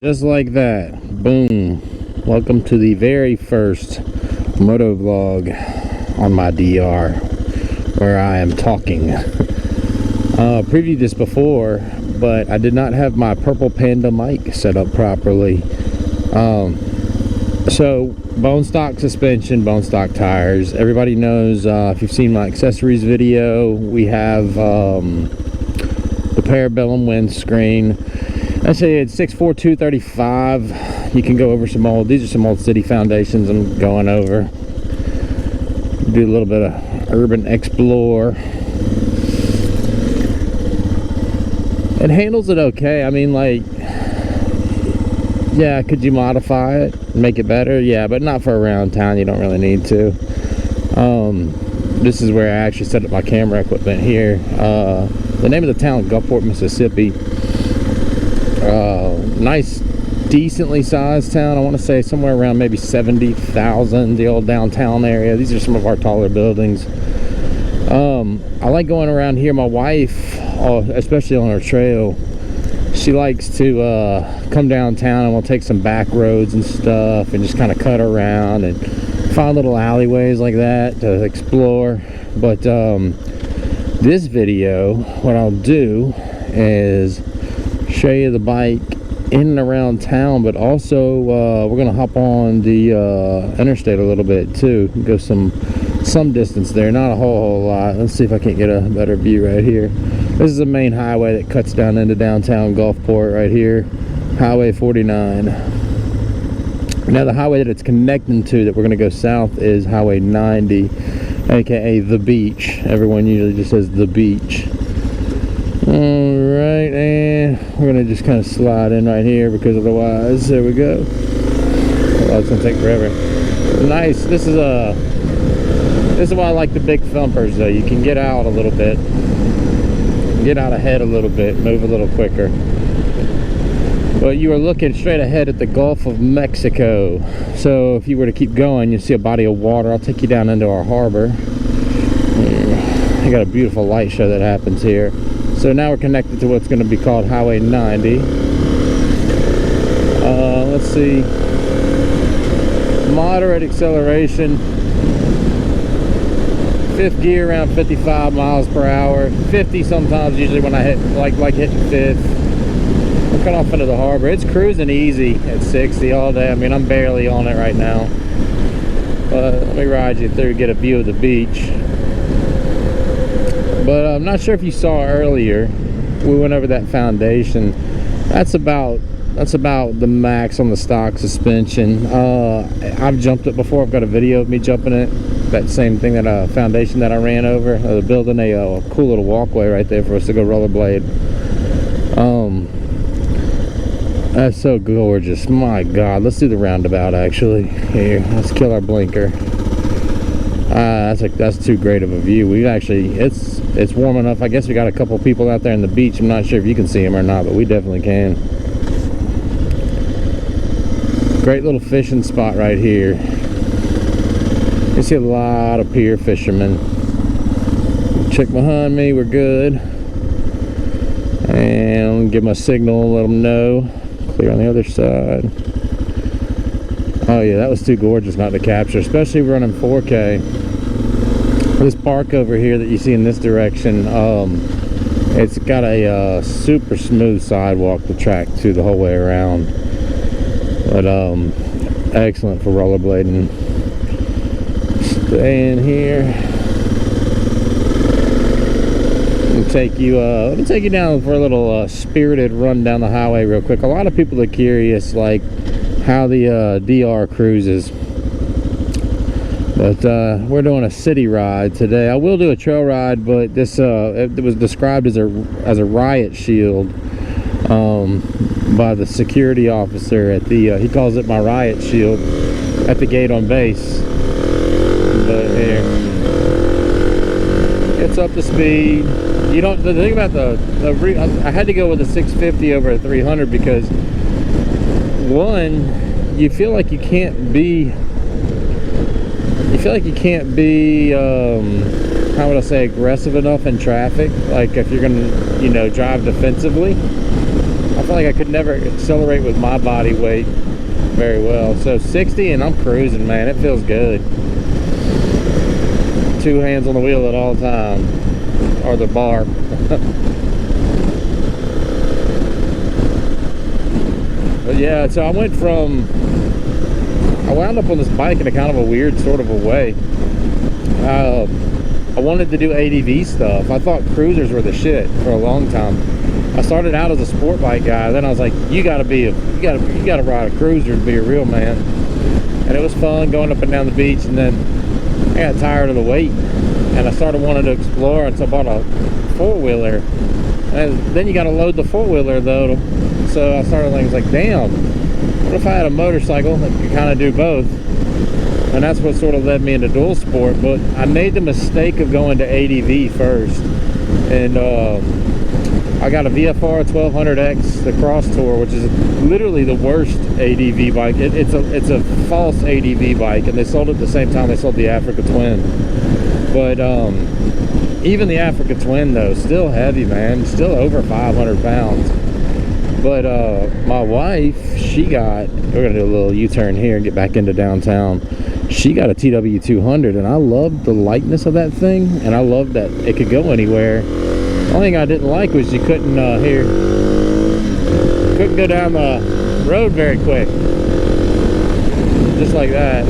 Just like that, boom. Welcome to the very first moto vlog on my DR, where I am talking. Previewed this before, but I did not have my purple panda mic set up properly. So bone stock suspension, bone stock tires. Everybody knows, if you've seen my accessories video, we have the Parabellum windscreen. I say it's 64235. You can go over some old, these are some old city foundations I'm going over. Do a little bit of urban explore. It handles it okay. I mean, like, yeah, could you modify it, make it better? Yeah, but not for around town. You don't really need to. This is where I actually set up my camera equipment here. The name of the town, Gulfport, Mississippi. Nice, decently sized town. I want to say somewhere around maybe 70,000, the old downtown area. These are some of our taller buildings. I like going around here. My wife, especially on her trail, she likes to come downtown, and we'll take some back roads and stuff and just kind of cut around and find little alleyways like that to explore. But this video, what I'll do is show you the bike in and around town, but also we're gonna hop on the interstate a little bit too, go some distance there, not a whole lot. Let's see if I can't get a better view right here. This is the main highway that cuts down into downtown Gulfport right here, Highway 49. Now the highway that it's connecting to that we're gonna go south is Highway 90, aka the beach. Everyone usually just says the beach. Alright, and we're gonna just kind of slide in right here, because otherwise, there we go. Oh, it's gonna take forever. Nice. This is why I like the big thumpers, though. You can get out a little bit, get out ahead a little bit, move a little quicker. But you are looking straight ahead at the Gulf of Mexico. So if you were to keep going, you'll see a body of water. I'll take you down into our harbor. I got a beautiful light show that happens here. So now we're connected to what's going to be called Highway 90. Let's see. Moderate acceleration. Fifth gear around 55 miles per hour. 50 sometimes, usually when I hit, like hitting fifth. We're cut off into the harbor. It's cruising easy at 60 all day. I mean, I'm barely on it right now. But let me ride you through, get a view of the beach. But I'm not sure if you saw earlier, we went over that foundation. That's about the max on the stock suspension. I've jumped it before. I've got a video of me jumping it. That same thing, that foundation that I ran over. They're building a cool little walkway right there for us to go rollerblade. That's so gorgeous. My God, let's do the roundabout actually. Here, let's kill our blinker. That's too great of a view. We've actually, it's warm enough. I guess we got a couple people out there on the beach. I'm not sure if you can see them or not, but we definitely can. Great little fishing spot right here. You see a lot of pier fishermen. Check behind me, we're good. And give them a signal, let them know. Clear on the other side. Oh yeah, that was too gorgeous not to capture, especially running 4K. This park over here that you see in this direction, it's got a super smooth sidewalk to track to the whole way around. But excellent for rollerblading. Stay in here. Let me take you down for a little spirited run down the highway real quick. A lot of people are curious, like, how the DR cruises. But we're doing a city ride today. I will do a trail ride, but this it was described as a riot shield by the security officer at the he calls it my riot shield at the gate on base. But here, it's up to speed. You don't. The thing about I had to go with a 650 over a 300 because one, you feel like you can't be. How would I say, aggressive enough in traffic, like if you're gonna, drive defensively. I feel like I could never accelerate with my body weight very well. So 60 and I'm cruising, man. It feels good. 2 hands on the wheel at all time, or the bar. But yeah, so I wound up on this bike in a kind of a weird sort of a way. I wanted to do ADV stuff. I thought cruisers were the shit for a long time. I started out as a sport bike guy. Then I was like, you gotta ride a cruiser to be a real man. And it was fun going up and down the beach. And then I got tired of the weight, and I started wanting to explore. And so I bought a 4-wheeler. And then you gotta load the 4-wheeler though. So I started thinking, like, damn, what if I had a motorcycle that could kind of do both? And that's what sort of led me into dual sport. But I made the mistake of going to ADV first, and I got a VFR 1200X, the Cross Tour, which is literally the worst ADV bike. It's a false ADV bike, and they sold it at the same time they sold the Africa Twin. But even the Africa Twin though, still heavy, man, still over 500 pounds. But my wife, we're gonna do a little U-turn here and get back into downtown. She got a TW200, and I loved the lightness of that thing, and I loved that it could go anywhere. The only thing I didn't like was you couldn't go down the road very quick, just like that.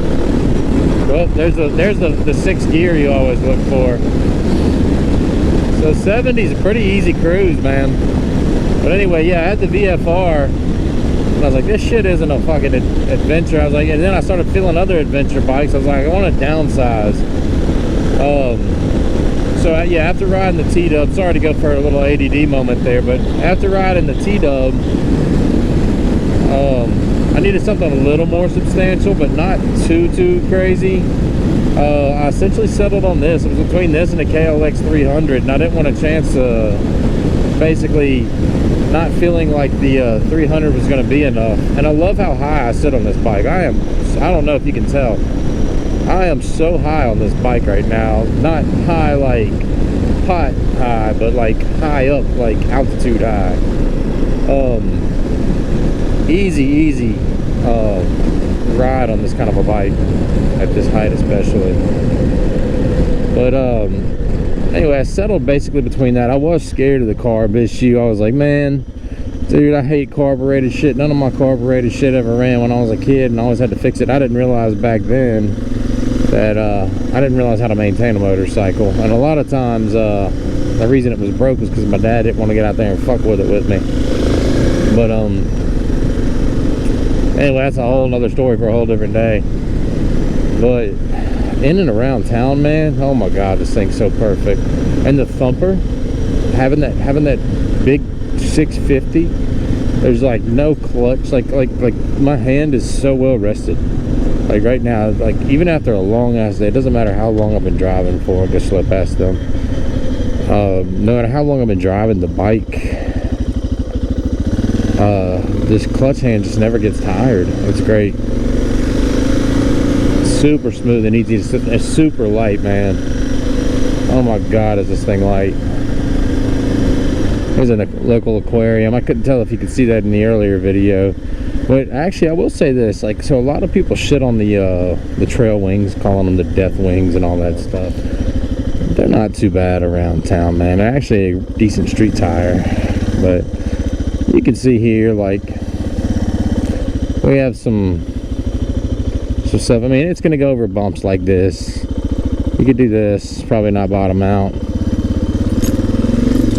Well, there's the 6th gear you always look for. So 70 is a pretty easy cruise, man. But anyway, yeah, I had the VFR, and I was like, this shit isn't a fucking adventure. I was like, and then I started feeling other adventure bikes. I was like, I want to downsize. So yeah, after riding the T-Dub, sorry to go for a little ADD moment there, but after riding the T-Dub, I needed something a little more substantial, but not too crazy. I essentially settled on this. It was between this and a KLX 300, and I didn't want a chance to basically not feeling like the 300 was going to be enough. And I love how high I sit on this bike. I don't know if you can tell, I am so high on this bike right now. Not high like pot high, but like high up, like altitude high. Easy ride on this kind of a bike at this height especially. But anyway, I settled basically between that. I was scared of the carb issue. I was like, man, dude, I hate carbureted shit. None of my carbureted shit ever ran when I was a kid, and I always had to fix it. I didn't realize back then that I didn't realize how to maintain a motorcycle. And a lot of times the reason it was broke was because my dad didn't want to get out there and fuck with it with me. But anyway, that's a whole nother story for a whole different day. But in and around town, man, oh my god, this thing's so perfect. And the thumper, having that big 650, there's like no clutch, like my hand is so well rested. Like right now, like even after a long ass day, it doesn't matter how long I've been driving for. I just slip past them. No matter how long I've been driving the bike, this clutch hand just never gets tired. It's great. Super smooth and easy to sit. It's super light, man. Oh my god, is this thing light. There's a local aquarium. I couldn't tell if you could see that in the earlier video, but actually I will say this, like, so a lot of people shit on the trail wings, calling them the death wings and all that stuff. They're not too bad around town, man. They're actually a decent street tire. But you can see here, like, we have some stuff. I mean, it's gonna go over bumps like this. You could do this, probably not bottom out.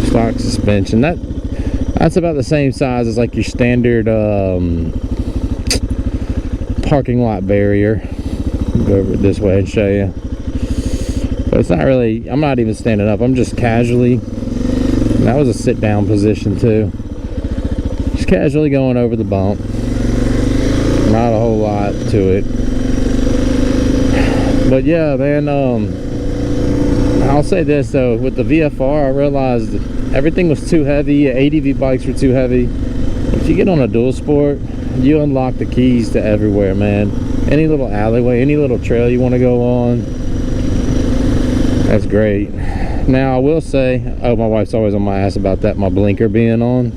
Stock suspension. That's about the same size as like your standard parking lot barrier. I'll go over it this way and show you. But it's not really, I'm not even standing up, I'm just casually, and that was a sit down position too, just casually going over the bump. Not a whole lot to it. But yeah, man, I'll say this though, with the VFR, I realized that everything was too heavy. ADV bikes were too heavy. If you get on a dual sport, you unlock the keys to everywhere, man. Any little alleyway, any little trail you want to go on, that's great. Now I will say, oh, my wife's always on my ass about that, my blinker being on.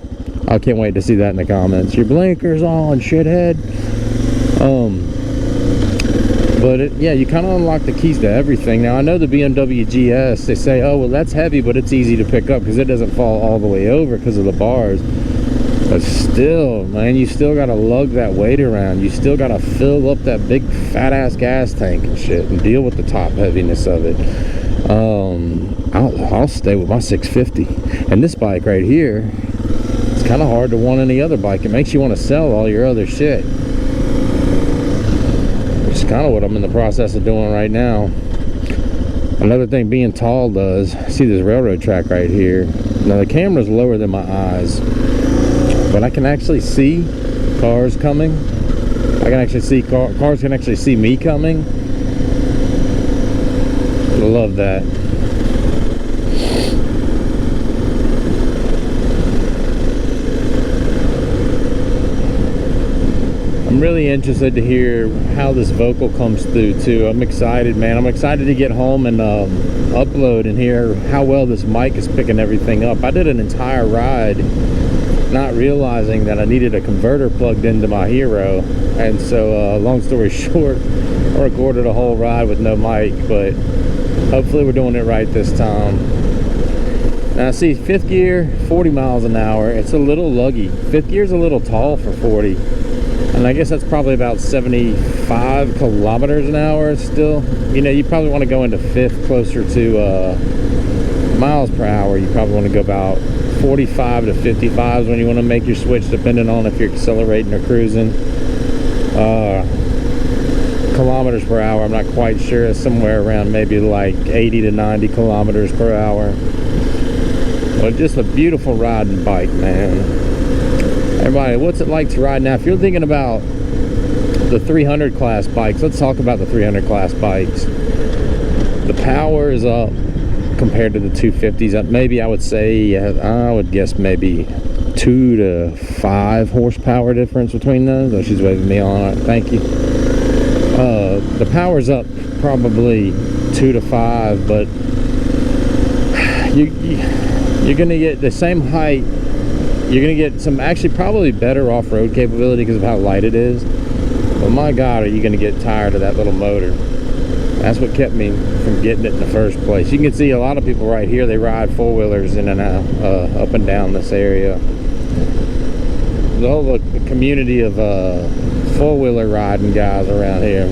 I can't wait to see that in the comments. Your blinkers on, shithead. But yeah, you kind of unlock the keys to everything. Now I know the BMW GS, they say, oh well, that's heavy, but it's easy to pick up because it doesn't fall all the way over because of the bars. But still, man, you still gotta lug that weight around. You still gotta fill up that big fat ass gas tank and shit and deal with the top heaviness of it. I'll stay with my 650. And this bike right here, it's kind of hard to want any other bike. It makes you want to sell all your other shit, which is kind of what I'm in the process of doing right now. Another thing being tall does, see this railroad track right here. Now the camera's lower than my eyes, but I can actually see cars coming. I can actually see cars can actually see me coming. I love that. I'm really interested to hear how this vocal comes through too. I'm excited, man. I'm excited to get home and upload and hear how well this mic is picking everything up. I did an entire ride not realizing that I needed a converter plugged into my Hero, and so long story short, I recorded a whole ride with no mic, but hopefully we're doing it right this time. Now see, fifth gear, 40 miles an hour. It's a little luggy. Fifth gear's a little tall for 40. And I guess that's probably about 75 kilometers an hour still. You know, you probably want to go into fifth closer to miles per hour. You probably want to go about 45 to 55 when you want to make your switch, depending on if you're accelerating or cruising. Kilometers per hour, I'm not quite sure. It's somewhere around maybe like 80 to 90 kilometers per hour. But just a beautiful riding bike, man. Everybody, what's it like to ride now? If you're thinking about the 300 class bikes, let's talk about the 300 class bikes. The power is up compared to the 250s. Maybe I would say, I would guess maybe 2 to 5 horsepower difference between those. Oh, she's waving me on. Thank you. The power's up probably 2 to 5, but you're gonna get the same height. You're gonna get some actually probably better off-road capability because of how light it is. But my God, are you gonna get tired of that little motor? That's what kept me from getting it in the first place. You can see a lot of people right here, they ride four-wheelers in and out, up and down this area. The whole community of four-wheeler riding guys around here.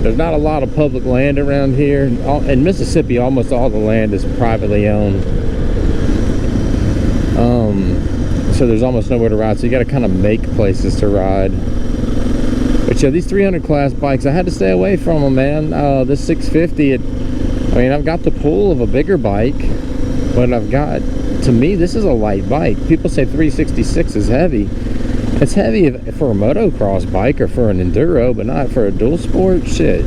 There's not a lot of public land around here. In Mississippi, almost all the land is privately owned. So there's almost nowhere to ride, so you got to kind of make places to ride. But yeah, these 300 class bikes, I had to stay away from them, man. This 650, I mean, I've got the pull of a bigger bike, but to me, this is a light bike. People say 366 is heavy. It's heavy for a motocross bike or for an enduro, but not for a dual sport. Shit.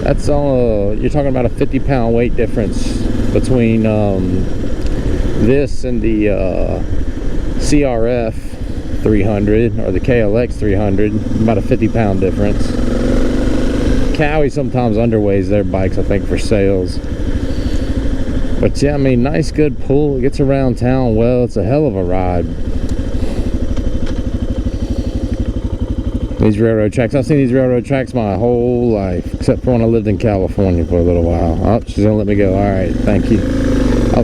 That's all, you're talking about a 50-pound weight difference between this and the CRF 300 or the KLX 300, about a 50-pound difference. Cowie sometimes underweighs their bikes, I think, for sales. But yeah, I mean, nice, good pull. It gets around town well. It's a hell of a ride. These railroad tracks, I've seen these railroad tracks my whole life, except for when I lived in California for a little while. Oh, she's gonna let me go. All right, thank you.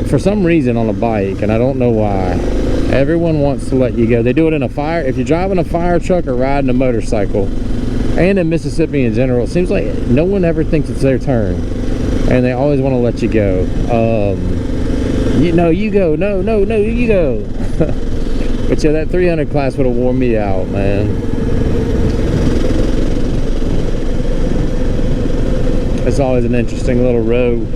For some reason on a bike, and I don't know why, everyone wants to let you go. They do it in a fire. If you're driving a fire truck or riding a motorcycle, and in Mississippi in general, it seems like no one ever thinks it's their turn, and they always want to let you go. You go. No, you go. But yeah, that 300 class would have worn me out, man. It's always an interesting little road.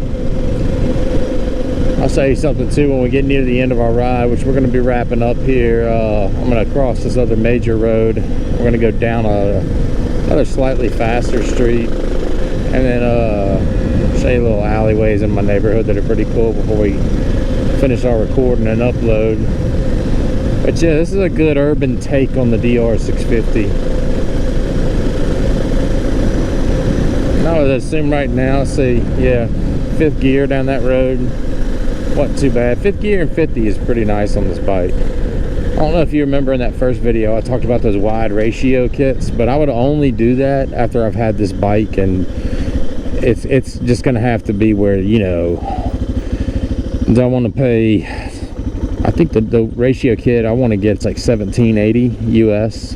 I'll say something too when we get near the end of our ride, which we're going to be wrapping up here. I'm going to cross this other major road. We're going to go down another slightly faster street, and then show you little alleyways in my neighborhood that are pretty cool before we finish our recording and upload. But yeah, this is a good urban take on the Dr650. I would assume right now, see, yeah, fifth gear down that road. wasn't too bad. 5th gear and 50 is pretty nice on this bike. I don't know if you remember in that first video I talked about those wide ratio kits, but I would only do that after I've had this bike, and it's just gonna have to be where, you know, don't want to pay. I think the ratio kit I want to get, it's like $17.80 US.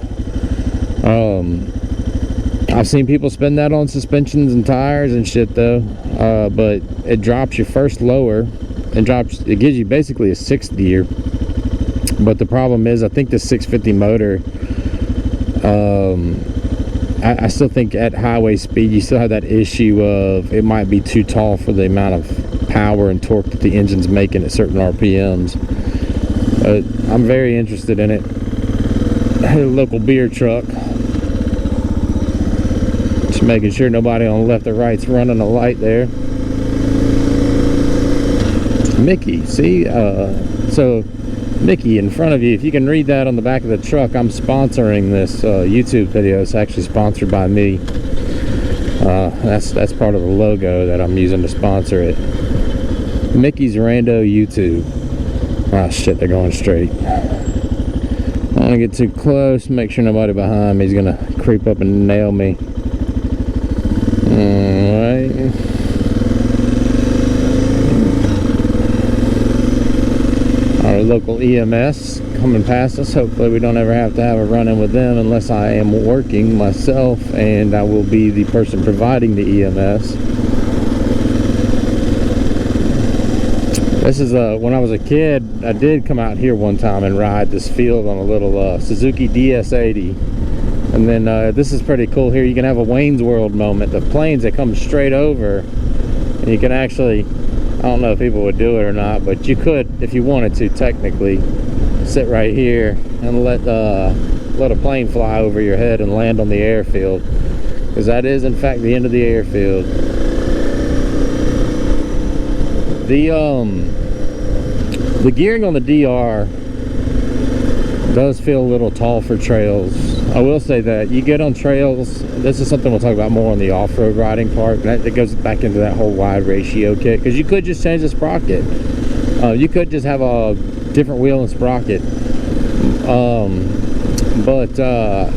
I've seen people spend that on suspensions and tires and shit though, but it drops your first lower and it gives you basically a 6th gear. But the problem is, I think the 650 motor, I still think at highway speed you still have that issue of it might be too tall for the amount of power and torque that the engine's making at certain RPMs. But I'm very interested in it. I had a local beer truck, just making sure nobody on the left or right's running a light there. Mickey, see, so Mickey in front of you, if you can read that on the back of the truck, I'm sponsoring this YouTube video. It's actually sponsored by me. That's part of the logo that I'm using to sponsor it. Mickey's Rando YouTube. Ah, shit, they're going straight. I don't want to get too close, make sure nobody behind me is gonna creep up and nail me. Alright. Our local EMS coming past us. Hopefully we don't ever have to have a run-in with them unless I am working myself and I will be the person providing the EMS. This is when I was a kid, I did come out here one time and ride this field on a little Suzuki DS80. And then this is pretty cool here. You can have a Wayne's World moment. The planes that come straight over, and you can actually, I don't know if people would do it or not, but you could, if you wanted to, technically sit right here and let a plane fly over your head and land on the airfield, because that is in fact the end of the airfield. The gearing on the DR does feel a little tall for trails. I will say that you get on trails, this is something we'll talk about more on the off-road riding part, and that goes back into that whole wide ratio kit, because you could just change the sprocket. You could just have a different wheel and sprocket.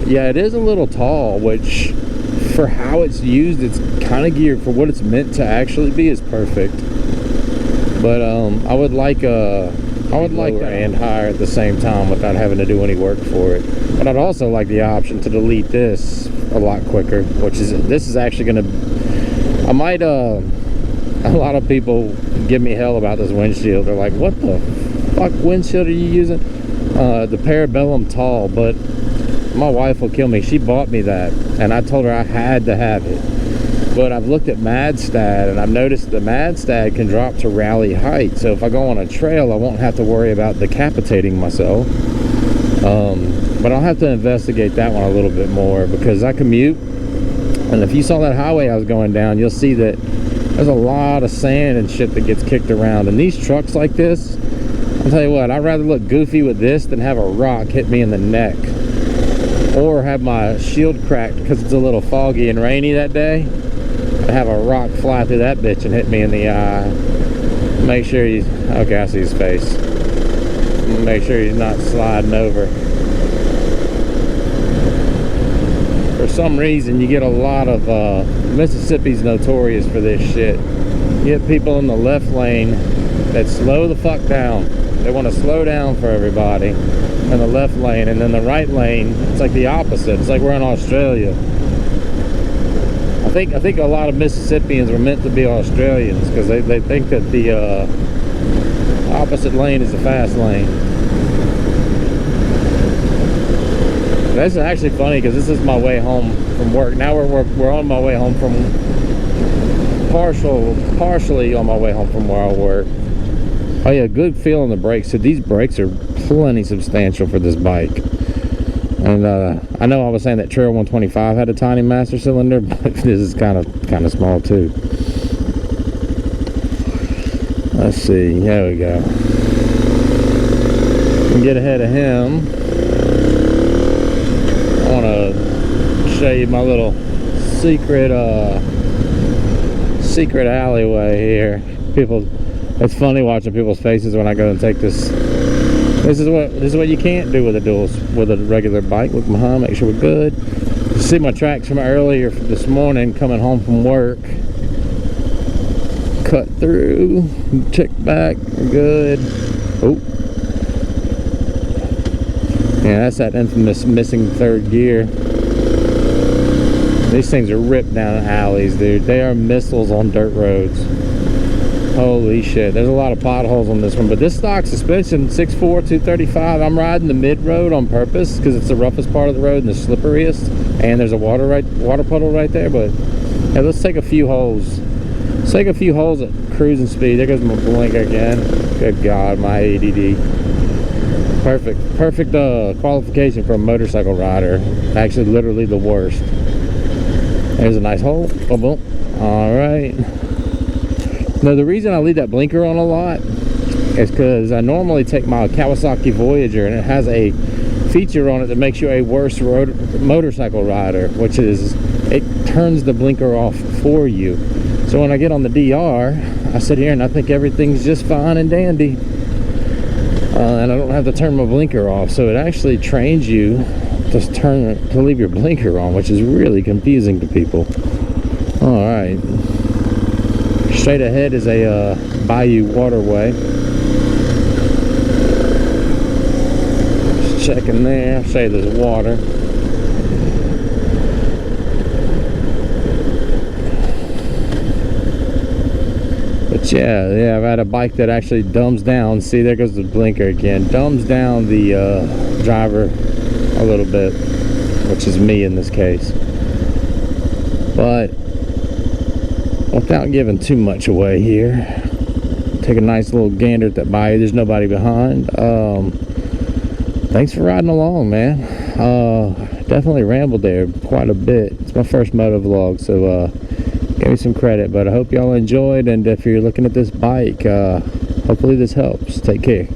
Yeah, it is a little tall, which for how it's used, it's kind of geared for what it's meant to actually be, is perfect. But I would like and higher at the same time without having to do any work for it. But I'd also like the option to delete this a lot quicker, which is, this is actually going to, I might, a lot of people give me hell about this windshield. They're like, what the fuck windshield are you using? The Parabellum Tall, but my wife will kill me. She bought me that, and I told her I had to have it. But I've looked at Madstad, and I've noticed the Madstad can drop to rally height. So if I go on a trail, I won't have to worry about decapitating myself. But I'll have to investigate that one a little bit more, because I commute. And if you saw that highway I was going down, you'll see that there's a lot of sand and shit that gets kicked around. And these trucks like this, I'll tell you what, I'd rather look goofy with this than have a rock hit me in the neck. Or have my shield cracked because it's a little foggy and rainy that day. Have a rock fly through that bitch and hit me in the eye. Make sure he's, okay, I see his face. Make sure he's not sliding over. For some reason, you get a lot of, Mississippi's notorious for this shit. You get people in the left lane that slow the fuck down. They want to slow down for everybody in the left lane, and then the right lane, it's like the opposite. It's like we're in Australia. I think a lot of Mississippians were meant to be Australians, because they think that the opposite lane is the fast lane. This is actually funny, because this is my way home from work. Now we're on my way home from partially on my way home from where I work. Oh yeah, good feel on the brakes. So these brakes are plenty substantial for this bike. And I know I was saying that Trail 125 had a tiny master cylinder, but this is kind of small too. Let's see, there we go. And get ahead of him. I want to show you my little secret alleyway here. People It's funny watching people's faces when I go and take this. This is what you can't do with a regular bike. Look behind, make sure we're good. You see my tracks from earlier this morning coming home from work. Cut through, check back, we're good. Oh, yeah, that's that infamous missing third gear. These things are ripped down alleys, dude. They are missiles on dirt roads. Holy shit, there's a lot of potholes on this one, but this stock suspension, 6'4", 235. I'm riding the mid road on purpose because it's the roughest part of the road and the slipperiest, and there's a water puddle right there. But yeah, let's take a few holes. Let's take a few holes at cruising speed. There goes my blinker again. Good God, my ADD. Perfect qualification for a motorcycle rider. Actually, literally the worst. There's a nice hole. Boom, boom. All right. Now, the reason I leave that blinker on a lot is because I normally take my Kawasaki Voyager, and it has a feature on it that makes you a worse motorcycle rider, which is it turns the blinker off for you. So when I get on the DR, I sit here and I think everything's just fine and dandy, and I don't have to turn my blinker off. So it actually trains you to leave your blinker on, which is really confusing to people. All right. Straight ahead is a bayou waterway. Just checking there. Say there's water. But yeah, I've had a bike that actually dumbs down. See, there goes the blinker again. Dumbs down the driver a little bit, which is me in this case. But without giving too much away here, take a nice little gander at that bayou. There's nobody behind. Thanks for riding along, man. Definitely rambled there quite a bit. It's my first moto vlog, so give me some credit. But I hope y'all enjoyed, and if you're looking at this bike, hopefully this helps. Take care.